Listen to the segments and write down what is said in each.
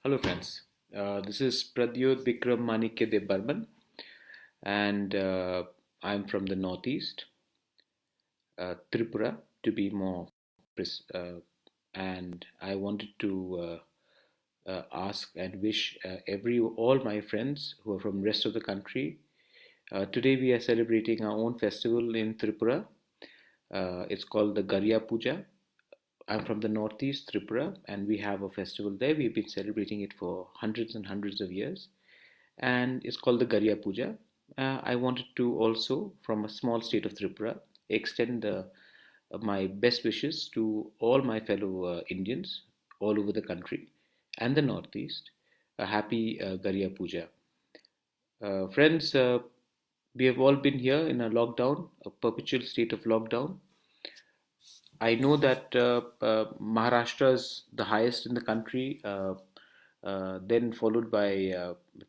Hello, friends. This is Pradyot Vikram Manikya De Burman, and I'm from the Northeast, Tripura, to be more precise. And I wanted to ask and wish all my friends who are from rest of the country. Today we are celebrating our own festival in Tripura. It's called the Garya Puja. I'm from the Northeast, Tripura, and we have a festival there. We've been celebrating it for hundreds and hundreds of years, and it's called the Garya Puja. I wanted to also, from a small state of Tripura, extend my best wishes to all my fellow Indians all over the country and the Northeast. A happy Garya Puja. Friends, we have all been here in a lockdown, a perpetual state of lockdown. I know that Maharashtra is the highest in the country, then followed by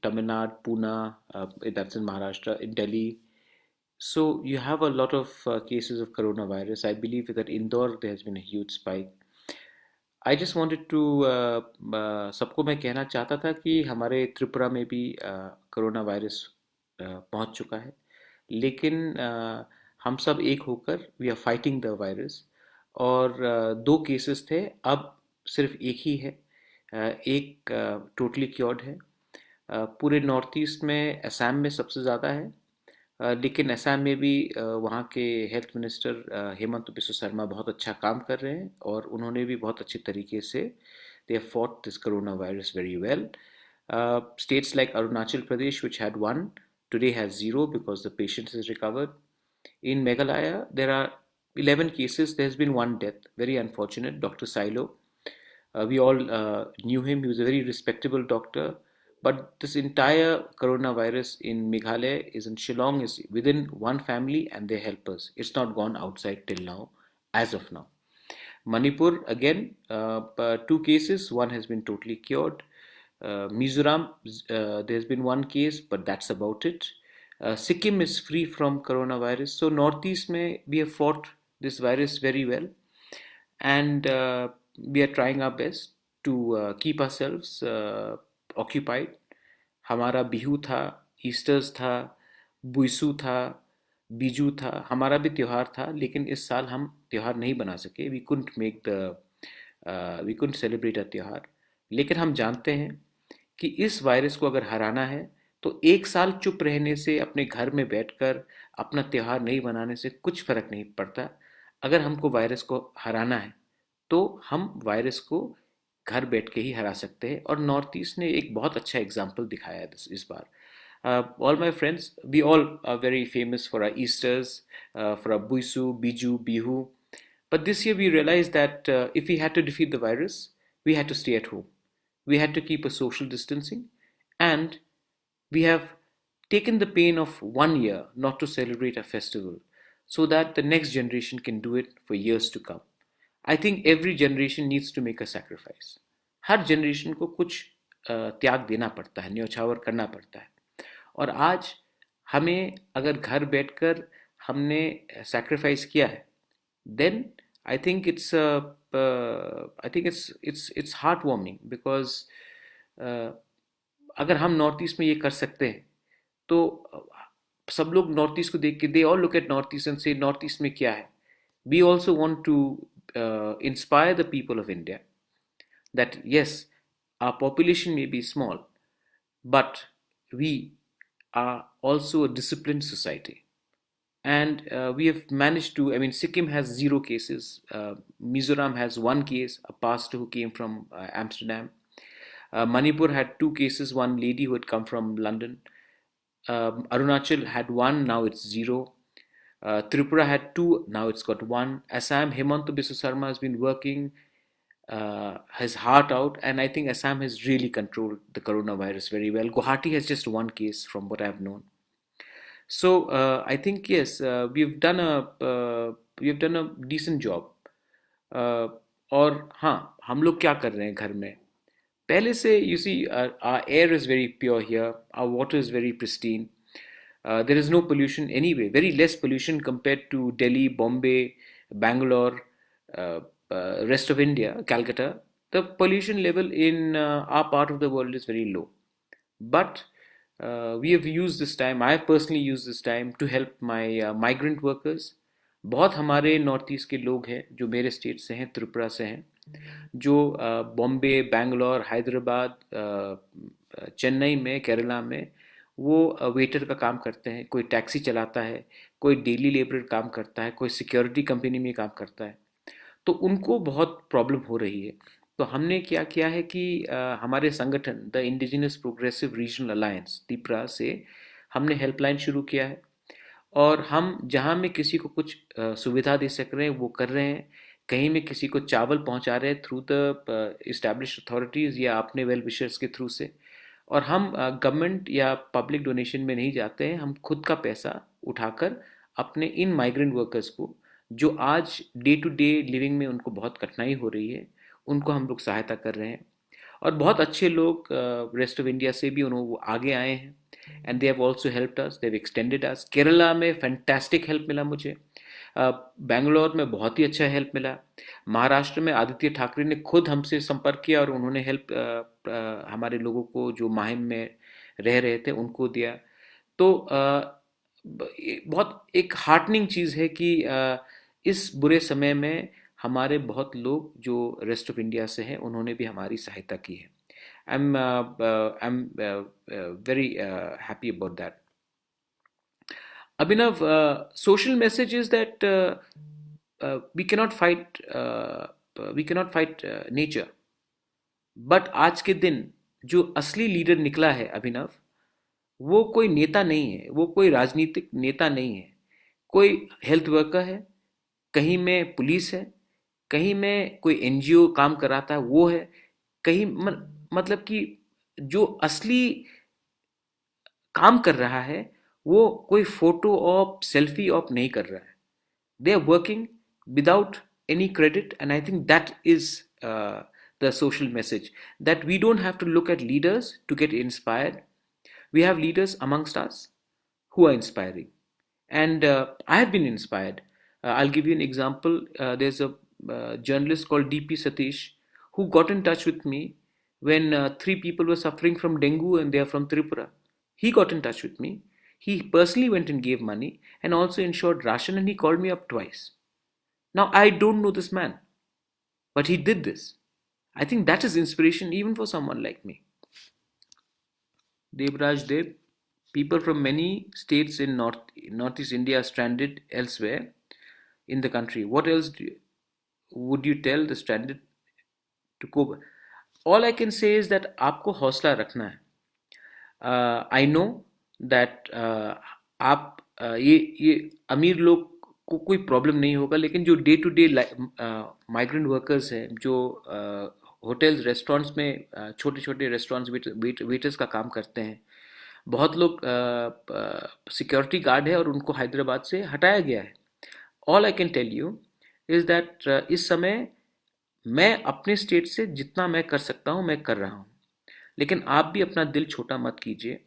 Tamil Nadu, Pune, that's in Maharashtra, in Delhi. So you have a lot of cases of coronavirus. I believe that Indore there has been a huge spike. I just wanted to सबको मैं कहना चाहता था कि हमारे त्रिपुरा में भी corona virus पहुंच चुका है, लेकिन हम सब एक होकर we are fighting the virus. और दो केसेस थे, अब सिर्फ एक ही है। एक टोटली क्योर्ड है। पूरे नॉर्थ ईस्ट में असम में सबसे ज़्यादा है। लेकिन असम में भी वहाँ के हेल्थ मिनिस्टर हेमंत बिस्वा शर्मा बहुत अच्छा काम कर रहे हैं, और उन्होंने भी बहुत अच्छे तरीके से they have fought this coronavirus very well. States like Arunachal Pradesh, which had one, today has zero because the patient has recovered. In Meghalaya, there are 11 cases. There has been one death. Very unfortunate. Dr. Silo. We all knew him. He was a very respectable doctor. But this entire coronavirus in Meghalaya is in Shillong is within one family and their helpers. It's not gone outside till now, as of now. Manipur again, two cases. One has been totally cured. Mizoram, there's been one case, but that's about it. Sikkim is free from coronavirus. So Northeast may we have fought this virus very well, and we are trying our best to keep ourselves occupied. हमारा बिहू था, esters था, बुइसू था, बीजू था, हमारा भी त्यौहार था, लेकिन इस साल हम त्यौहार नहीं बना सके। We couldn't make the we couldn't celebrate a त्यौहार। लेकिन हम जानते हैं कि इस वायरस को अगर हराना है तो एक साल चुप रहने से, अपने घर में बैठकर अपना त्यौहार नहीं बनाने से कुछ फर्क नहीं पड़ता। अगर हमको वायरस को हराना है तो हम वायरस को घर बैठ के ही हरा सकते हैं, और नॉर्थ ईस्ट ने एक बहुत अच्छा एग्जाम्पल दिखाया है इस बार। All my friends, we all are very famous for our Easters, for our Buisu, Biju, Bihu. But this year we realized that if we had to defeat the virus, we had to stay at home. We had to keep a social distancing, and we have taken the pain of 1 year not to celebrate a festival so that the next generation can do it for years to come. I think every generation needs to make a sacrifice. Her generation को कुछ त्याग देना पड़ता है, न्यौछावर करना पड़ता है। और आज हमें अगर घर बैठकर हमने सैक्रिफाइस किया है, then I think it's heart warming, because अगर हम नॉर्थ ईस्ट में ये कर सकते हैं तो सब लोग नॉर्थ ईस्ट को देख के they all look at north east and see north east में क्या है। We also want to inspire the people of India that yes, our population may be small, but we are also a disciplined society. And we have managed to, I mean, Sikkim has zero cases. Mizoram has one case, a pastor who came from Amsterdam. Manipur had two cases, one lady who had come from London. Arunachal had one, now it's zero. Tripura had two, now it's got one. Assam, Hemanta Biswa Sarma has been working his heart out, and I think Assam has really controlled the coronavirus very well. Guwahati has just one case from what I've known. So I think yes, we've done a decent job. और हाँ, हम लोग क्या कर रहे हैं घर में? पहले से you see, our air is very pure here, our water is very pristine. There is no pollution anyway, very less pollution compared to Delhi, Bombay, Bangalore, rest of India, Calcutta. the pollution level in our part of the world is very low. But we have used this time, I have personally used this time to help my migrant workers. बहुत हमारे north east के लोग हैं जो मेरे state से हैं, त्रिपुरा से हैं, जो बॉम्बे, बैंगलोर, हैदराबाद, चेन्नई में, केरला में वो वेटर का काम करते हैं, कोई टैक्सी चलाता है, कोई डेली लेबर काम करता है, कोई सिक्योरिटी कंपनी में काम करता है। तो उनको बहुत प्रॉब्लम हो रही है। तो हमने क्या किया है कि हमारे संगठन the indigenous progressive regional alliance Tipra से हमने हेल्पलाइन शुरू किया है, और हम जहाँ में किसी को कुछ सुविधा दे सक रहे हैं वो कर रहे हैं। कहीं में किसी को चावल पहुँचा रहे हैं थ्रू द इस्टेब्लिश्ड अथॉरिटीज़ या अपने वेल विशर्स के थ्रू से। और हम गवर्नमेंट या पब्लिक डोनेशन में नहीं जाते हैं, हम खुद का पैसा उठाकर अपने इन माइग्रेंट वर्कर्स को, जो आज डे टू डे लिविंग में उनको बहुत कठिनाई हो रही है, उनको हम लोग सहायता कर रहे हैं। और बहुत अच्छे लोग रेस्ट ऑफ इंडिया से भी उन्होंने आगे आए हैं, and they have also helped us, they have extended us. Kerala में फैंटास्टिक हेल्प मिला मुझे, बेंगलोर में बहुत ही अच्छा हेल्प मिला, महाराष्ट्र में आदित्य ठाकरे ने खुद हमसे संपर्क किया और उन्होंने हेल्प हमारे लोगों को जो माहिम में रह रहे थे उनको दिया। तो बहुत एक हार्टनिंग चीज़ है कि इस बुरे समय में हमारे बहुत लोग जो रेस्ट ऑफ इंडिया से हैं उन्होंने भी हमारी सहायता की है। I am very happy about that. Abhinav, social message is that we cannot fight nature, but आज के दिन जो असली लीडर निकला है अभिनव, वो कोई नेता नहीं है, वो कोई राजनीतिक नेता नहीं है, कोई हेल्थ वर्कर है, कहीं में पुलिस है, कहीं में कोई एनजीओ काम कराता है वो है, कहीं मतलब कि जो असली काम कर रहा है वो कोई फोटो ऑप सेल्फी ऑप नहीं कर रहा है। They are working without any credit, and I think that is the social message, that we don't have to look at leaders to get inspired. We have leaders amongst us who are inspiring, and I have been inspired. I'll give you an example. There's a journalist called DP Satish who got in touch with me when three people were suffering from dengue and they are from Tripura. He got in touch with me. He personally went and gave money and also ensured ration, and he called me up twice. Now I don't know this man, but he did this. I think that is inspiration even for someone like me. Debraj Deb, people from many states in Northeast India are stranded elsewhere in the country. What else would you tell the stranded to cope? All I can say is that आपको हौसला रखना है. I know that आप ये अमीर लोग को कोई प्रॉब्लम नहीं होगा, लेकिन जो day to day migrant workers हैं, जो होटल्स रेस्टोरेंट्स में छोटे छोटे रेस्टोरेंट्स वेटर्स का काम करते हैं, बहुत लोग सिक्योरिटी गार्ड है और उनको हैदराबाद से हटाया गया है। All I can tell you is that इस समय मैं अपने स्टेट से जितना मैं कर सकता हूँ मैं कर रहा हूँ, लेकिन आप भी अपना दिल छोटा मत कीजिए।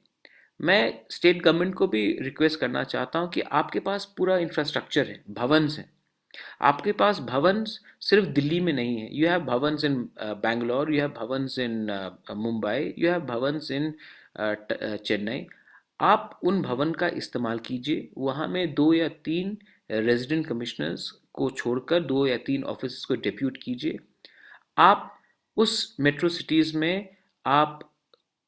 मैं स्टेट गवर्नमेंट को भी रिक्वेस्ट करना चाहता हूँ कि आपके पास पूरा इंफ्रास्ट्रक्चर है, भवन्स हैं, आपके पास भवन्स सिर्फ दिल्ली में नहीं है। You have Bhavans in Bangalore, you have Bhavans in Mumbai, you have Bhavans in Chennai. आप उन भवन का इस्तेमाल कीजिए, वहाँ में 2 या 3 रेजिडेंट कमिश्नर्स को छोड़कर 2 या 3 ऑफिस को डेप्यूट कीजिए। आप उस मेट्रो सिटीज़ में आप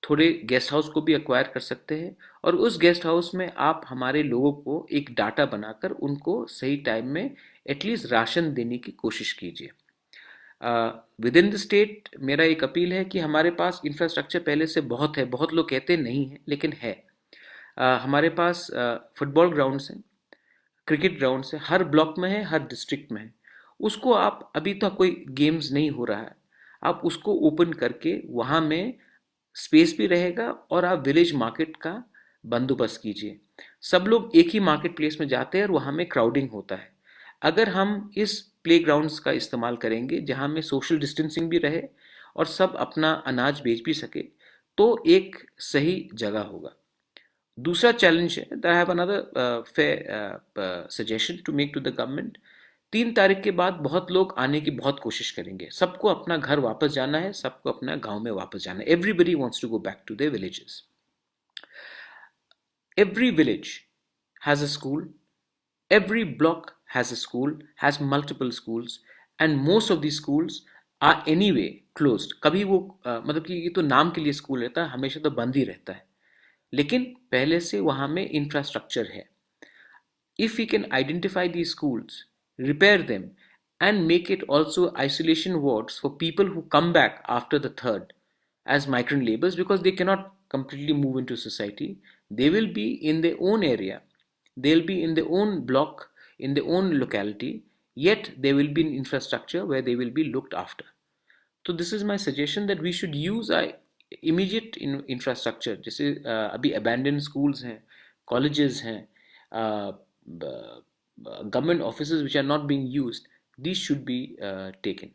थोड़े गेस्ट हाउस को भी एक्वायर कर सकते हैं, और उस गेस्ट हाउस में आप हमारे लोगों को एक डाटा बनाकर उनको सही टाइम में एटलीस्ट राशन देने की कोशिश कीजिए। विद इन द स्टेट मेरा एक अपील है कि हमारे पास इंफ्रास्ट्रक्चर पहले से बहुत है, बहुत लोग कहते नहीं हैं लेकिन है। हमारे पास फुटबॉल ग्राउंड्स हैं, क्रिकेट ग्राउंड्स हैं, हर ब्लॉक में है, हर डिस्ट्रिक्ट में है। उसको आप, अभी तो कोई गेम्स नहीं हो रहा है, आप उसको ओपन करके वहाँ में स्पेस भी रहेगा और आप विलेज मार्केट का बंदोबस्त कीजिए। सब लोग एक ही मार्केट प्लेस में जाते हैं और वहाँ में क्राउडिंग होता है। अगर हम इस प्ले ग्राउंड्स का इस्तेमाल करेंगे जहाँ में सोशल डिस्टेंसिंग भी रहे और सब अपना अनाज बेच भी सके, तो एक सही जगह होगा। दूसरा चैलेंज है, that I have another fair suggestion to make to the government, 3 तारीख के बाद बहुत लोग आने की बहुत कोशिश करेंगे, सबको अपना घर वापस जाना है, सबको अपना गांव में वापस जाना है. Everybody wants to go back to their villages. Every village has a school, every block has a school, has multiple schools, and most of these schools are anyway closed. कभी वो मतलब कि ये तो नाम के लिए स्कूल रहता है, हमेशा तो बंद ही रहता है, लेकिन पहले से वहाँ में इंफ्रास्ट्रक्चर है. If we can identify these schools, repair them, and make it also isolation wards for people who come back after the third as migrant laborers, because they cannot completely move into society, they will be in their own area, they'll be in their own block, in their own locality, yet there will be an infrastructure where they will be looked after. So this is my suggestion that we should use our immediate infrastructure. जैसे अभी abandoned schools हैं, colleges हैं, government offices which are not being used, these should be taken.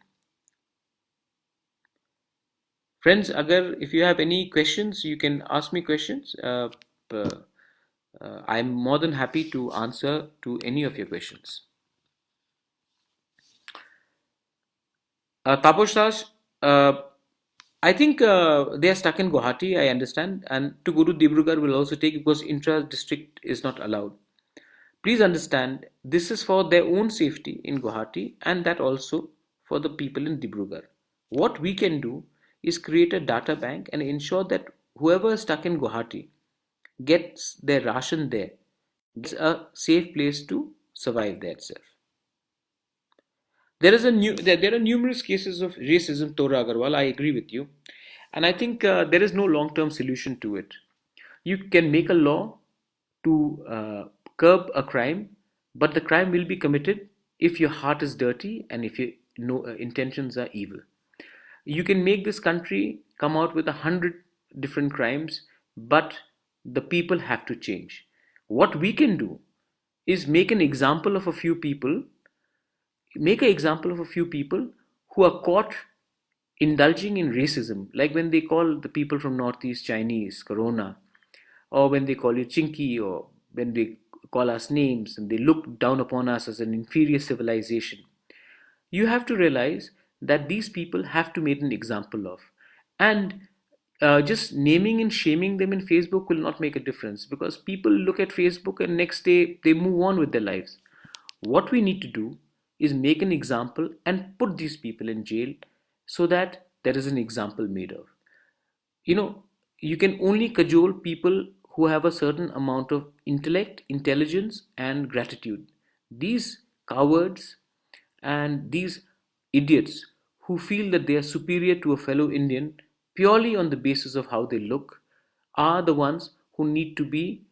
Friends, agar if you have any questions, you can ask me questions. I'm more than happy to answer to any of your questions. Taposh Raj, I think they are stuck in Guwahati, I understand, and to go to Dibrugarh will also take, because intra-district is not allowed. Please understand, this is for their own safety in Guwahati, and that also for the people in Dibrugarh. What we can do is create a data bank and ensure that whoever is stuck in Guwahati gets their ration there, gets a safe place to survive there itself. There are numerous cases of racism, Tora Agarwal. I agree with you, and I think there is no long-term solution to it. You can make a law to curb a crime, but the crime will be committed if your heart is dirty and if your intentions are evil. You can make this country come out with 100 different crimes, but the people have to change. What we can do is make an example of a few people who are caught indulging in racism, like when they call the people from Northeast Chinese Corona, or when they call you Chinky, or when they call us names and they look down upon us as an inferior civilization. You have to realize that these people have to make an example of. And just naming and shaming them in Facebook will not make a difference, because people look at Facebook and next day they move on with their lives. What we need to do is make an example and put these people in jail so that there is an example made of. You can only cajole people who have a certain amount of intellect, intelligence, and gratitude. These cowards and these idiots who feel that they are superior to a fellow Indian purely on the basis of how they look are the ones who need to be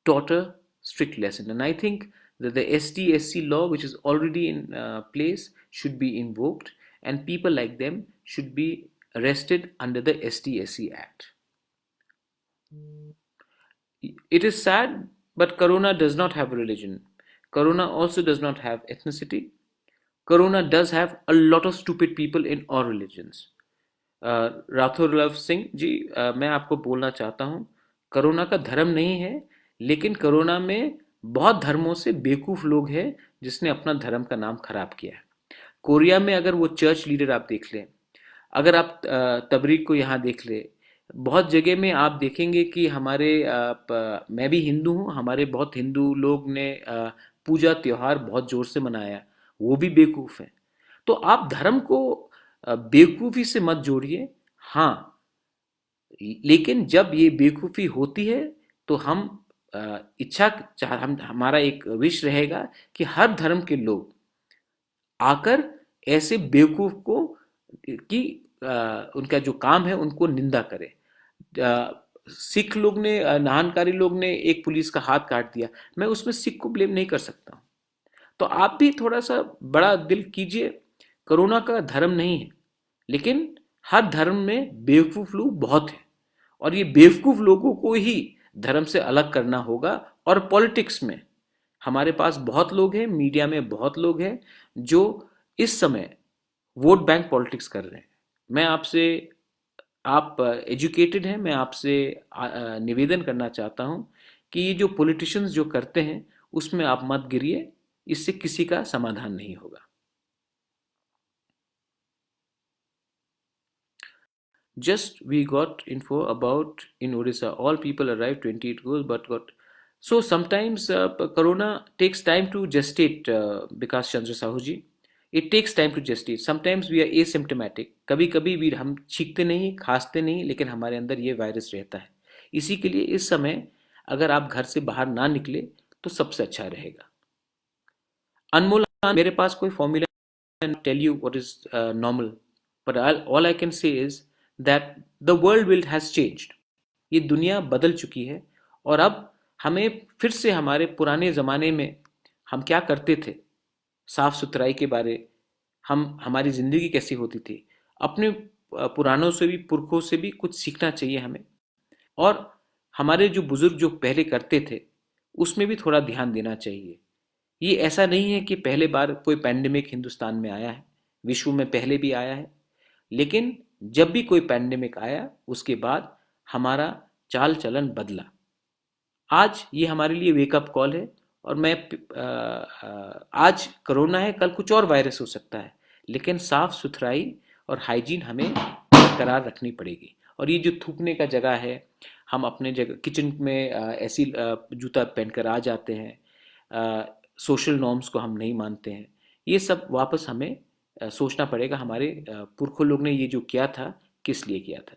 taught a strict lesson. And I think that the ST/SC law, which is already in place, should be invoked, and people like them should be arrested under the ST/SC Act. It is sad, but Corona does not have religion. Corona also does not have ethnicity. Corona does have a lot of stupid people in all religions. Rathore Luv Singh ji, मैं आपको बोलना चाहता हूँ, corona का धर्म नहीं है, लेकिन कोरोना में बहुत धर्मों से बेवकूफ़ लोग हैं जिसने अपना धर्म का नाम खराब किया है. कोरिया में अगर वो चर्च लीडर आप देख लें, अगर आप तबरीक को यहाँ देख ले, बहुत जगह में आप देखेंगे कि मैं भी हिंदू हूँ, हमारे बहुत हिंदू लोग ने पूजा त्यौहार बहुत ज़ोर से मनाया, वो भी बेवकूफ़ हैं. तो आप धर्म को बेवकूफ़ी से मत जोड़िए. हाँ, लेकिन जब ये बेवकूफ़ी होती है तो हमारा एक विश रहेगा कि हर धर्म के लोग आकर ऐसे बेवकूफ़ को उनका जो काम है उनको निंदा करें. सिख लोग ने, नाहनकारी लोग ने एक पुलिस का हाथ काट दिया, मैं उसमें सिख को ब्लेम नहीं कर सकता. तो आप भी थोड़ा सा बड़ा दिल कीजिए. कोरोना का धर्म नहीं है, लेकिन हर धर्म में बेवकूफ़ लोग बहुत हैं, और ये बेवकूफ़ लोगों को ही धर्म से अलग करना होगा. और पॉलिटिक्स में हमारे पास बहुत लोग हैं, मीडिया में बहुत लोग हैं जो इस समय वोट बैंक पॉलिटिक्स कर रहे हैं. मैं आपसे, आप एजुकेटेड हैं, मैं आपसे निवेदन करना चाहता हूं कि ये जो पॉलिटिशियंस जो करते हैं उसमें आप मत गिरिए. इससे किसी का समाधान नहीं होगा. Just we got info about in Odisha, all people arrived 28 goes, but got so sometimes Corona takes time to gestate. Because Chandra Sahuji, it takes time to gestate. Sometimes we are asymptomatic. कभी कभी भी हम छींकते नहीं, खांसते नहीं, लेकिन हमारे अंदर ये वायरस रहता है. इसी के लिए इस समय अगर आप घर से बाहर ना निकले तो सबसे अच्छा रहेगा. अनमोल, मेरे पास कोई formula tell you what is normal, but all I can say is that the world will has changed. ये दुनिया बदल चुकी है और अब हमें फिर से हमारे पुराने ज़माने में हम क्या करते थे, साफ सुथराई के बारे, हम हमारी ज़िंदगी कैसी होती थी, अपने पुरानों से भी पुरखों से भी कुछ सीखना चाहिए हमें. और हमारे जो बुजुर्ग जो पहले करते थे उसमें भी थोड़ा ध्यान देना चाहिए. ये ऐसा नहीं है कि पहले बार कोई पैंडेमिक हिंदुस्तान में आया है, विश्व में पहले भी आया है, लेकिन जब भी कोई पैंडेमिक आया उसके बाद हमारा चाल चलन बदला. आज ये हमारे लिए वेकअप कॉल है. और मैं आज कोरोना है, कल कुछ और वायरस हो सकता है, लेकिन साफ सुथराई और हाइजीन हमें बरकरार रखनी पड़ेगी. और ये जो थूकने का जगह है, हम अपने जगह किचन में ऐसी जूता पहनकर आ जाते हैं, सोशल नॉर्म्स को हम नहीं मानते हैं. ये सब वापस हमें सोचना पड़ेगा हमारे पुरखों लोग ने ये जो किया था किस लिए किया था.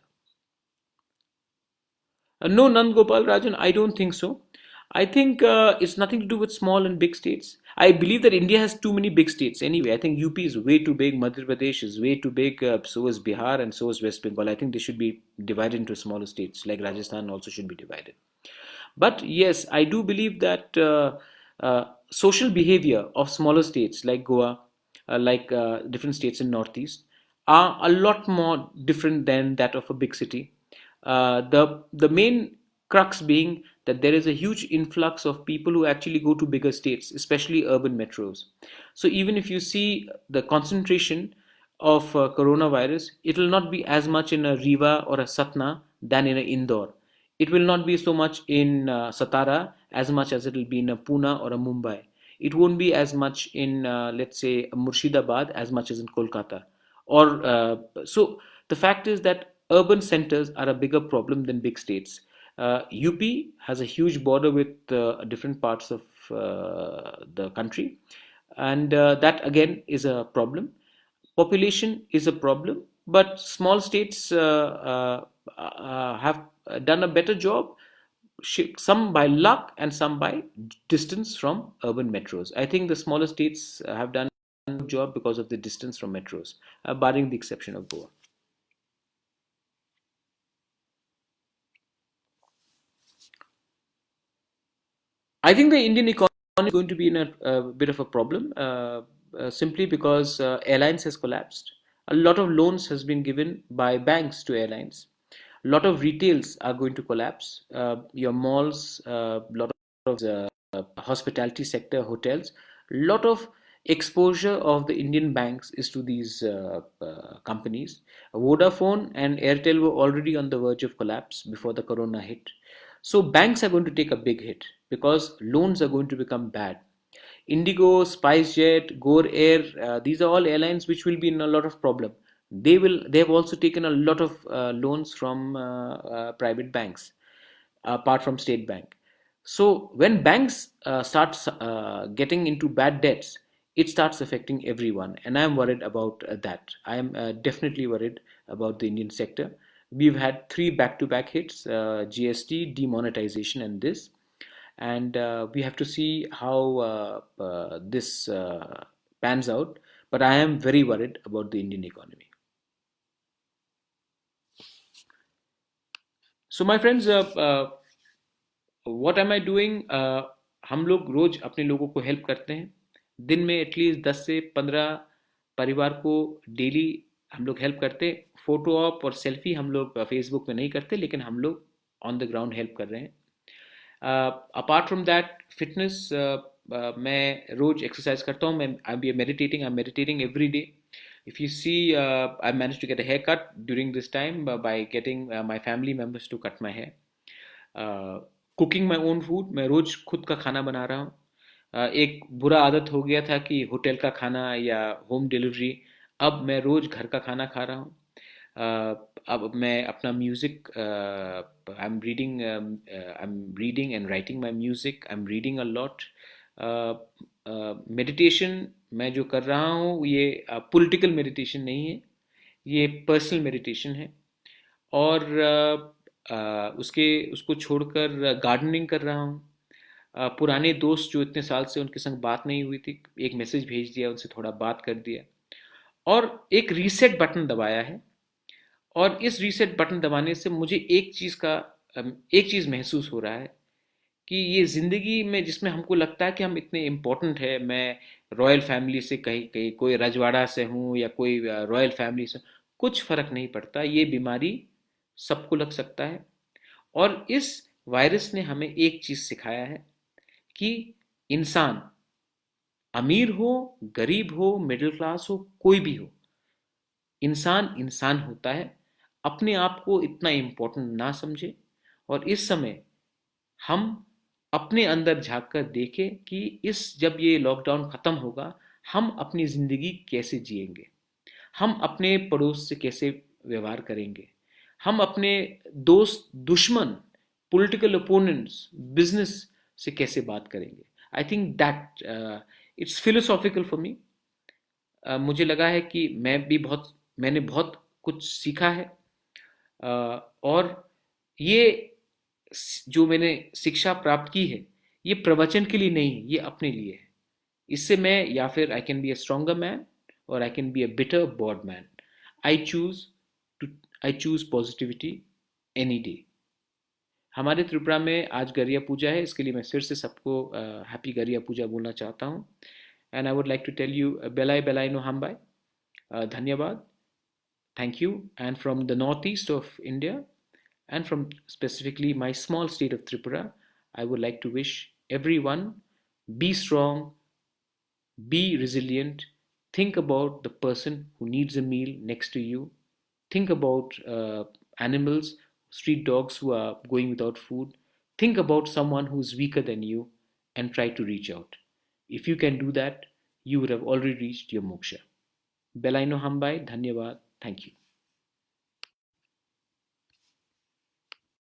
No, Nandgopal Rajan, I don't think so. I think it's nothing to do with small and big states. I believe that India has too many big states anyway. I think UP is way too big, Madhya Pradesh is way too big, so is Bihar and so is West Bengal. I think they should be divided into smaller states, like Rajasthan also should be divided. But yes, I do believe that social behavior of smaller states like Goa, like different states in Northeast, are a lot more different than that of a big city. The main crux being that there is a huge influx of people who actually go to bigger states, especially urban metros. So even if you see the concentration of coronavirus, it will not be as much in a Riva or a Satna than in a Indore. It will not be so much in Satara as much as it will be in a Pune or a Mumbai. It won't be as much in, let's say, Murshidabad as much as in Kolkata. Or so the fact is that urban centers are a bigger problem than big states. UP has a huge border with different parts of the country, and that again is a problem. Population is a problem, but small states have done a better job, some by luck and some by distance from urban metros. I think the smaller states have done a good job because of the distance from metros, barring the exception of Goa. I think the Indian economy is going to be in a bit of a problem, simply because airlines has collapsed. A lot of loans has been given by banks to airlines. A lot of retails are going to collapse. Your malls, a lot of hospitality sector, hotels. A lot of exposure of the Indian banks is to these companies. Vodafone and Airtel were already on the verge of collapse before the corona hit. So banks are going to take a big hit because loans are going to become bad. Indigo, SpiceJet, Gore Air, these are all airlines which will be in a lot of problem. They have also taken a lot of loans from private banks, apart from State Bank. So when banks start getting into bad debts, it starts affecting everyone, and I am worried about that. I am definitely worried about the Indian sector. We've had three back-to-back hits: GST, demonetization, and this. And we have to see how this pans out. But I am very worried about the Indian economy. So my friends, what am I doing? हम लोग रोज अपने लोगों को help करते हैं. दिन में at least 10 से 15 परिवार को डेली हम लोग हेल्प करते हैं. फोटो ऑप और सेल्फी हम लोग फेसबुक में नहीं करते, लेकिन हम लोग ऑन द ग्राउंड हेल्प कर रहे हैं. अपार्ट फ्रॉम दैट फिटनेस, मैं रोज एक्सरसाइज करता हूँ. मैं I am meditating every day. If you see, I managed to get a haircut during this time by getting my family members to cut my hair. Cooking my own food, मैं रोज खुद का खाना बना रहा हूँ. एक बुरा आदत हो गया था कि होटल का खाना या होम डिलीवरी। अब मैं रोज़ घर का खाना खा रहा हूँ। अब मैं अपना music, I am reading and writing my music, I am reading a lot. Meditation मैं जो कर रहा हूँ ये पॉलिटिकल मेडिटेशन नहीं है, ये पर्सनल मेडिटेशन है। और उसके उसको छोड़कर गार्डनिंग कर रहा हूँ। पुराने दोस्त जो इतने साल से उनके संग बात नहीं हुई थी, एक मैसेज भेज दिया, उनसे थोड़ा बात कर दिया और एक रीसेट बटन दबाया है। और इस रीसेट बटन दबाने से मुझे एक चीज़ महसूस हो रहा है कि ये ज़िंदगी में जिसमें हमको लगता है कि हम इतने इम्पोर्टेंट है, मैं रॉयल फैमिली से कहीं कहीं कोई रजवाड़ा से हूँ या कोई रॉयल फैमिली से, कुछ फ़र्क नहीं पड़ता, ये बीमारी सबको लग सकता है। और इस वायरस ने हमें एक चीज़ सिखाया है कि इंसान अमीर हो, गरीब हो, मिडिल क्लास हो, कोई भी हो, इंसान इंसान होता है। अपने आप को इतना इम्पोर्टेंट ना समझे और इस समय हम अपने अंदर झांक कर देखें कि इस जब ये लॉकडाउन ख़त्म होगा, हम अपनी ज़िंदगी कैसे जिएंगे, हम अपने पड़ोस से कैसे व्यवहार करेंगे, हम अपने दोस्त, दुश्मन, पॉलिटिकल ओपोनेंट्स, बिजनेस से कैसे बात करेंगे। आई think that it's philosophical for me. मुझे लगा है कि मैंने बहुत कुछ सीखा है। और ये जो मैंने शिक्षा प्राप्त की है, ये प्रवचन के लिए नहीं है, ये अपने लिए है। इससे मैं या फिर I can be a stronger man और I can be a better bold man. I choose to I choose positivity any day. हमारे त्रिपुरा में आज गरिया पूजा है, इसके लिए मैं फिर से सबको हैप्पी गरिया पूजा बोलना चाहता हूँ। And I would like to tell you बेलाई बेलाई नो हमबाई, धन्यवाद, thank you. And from the northeast of India, and from specifically my small state of Tripura, I would like to wish everyone be strong, be resilient, think about the person who needs a meal next to you, think about animals, street dogs who are going without food, think about someone who's weaker than you, and try to reach out. If you can do that, you would have already reached your moksha. Belaino Hambai, Dhanyavad, thank you.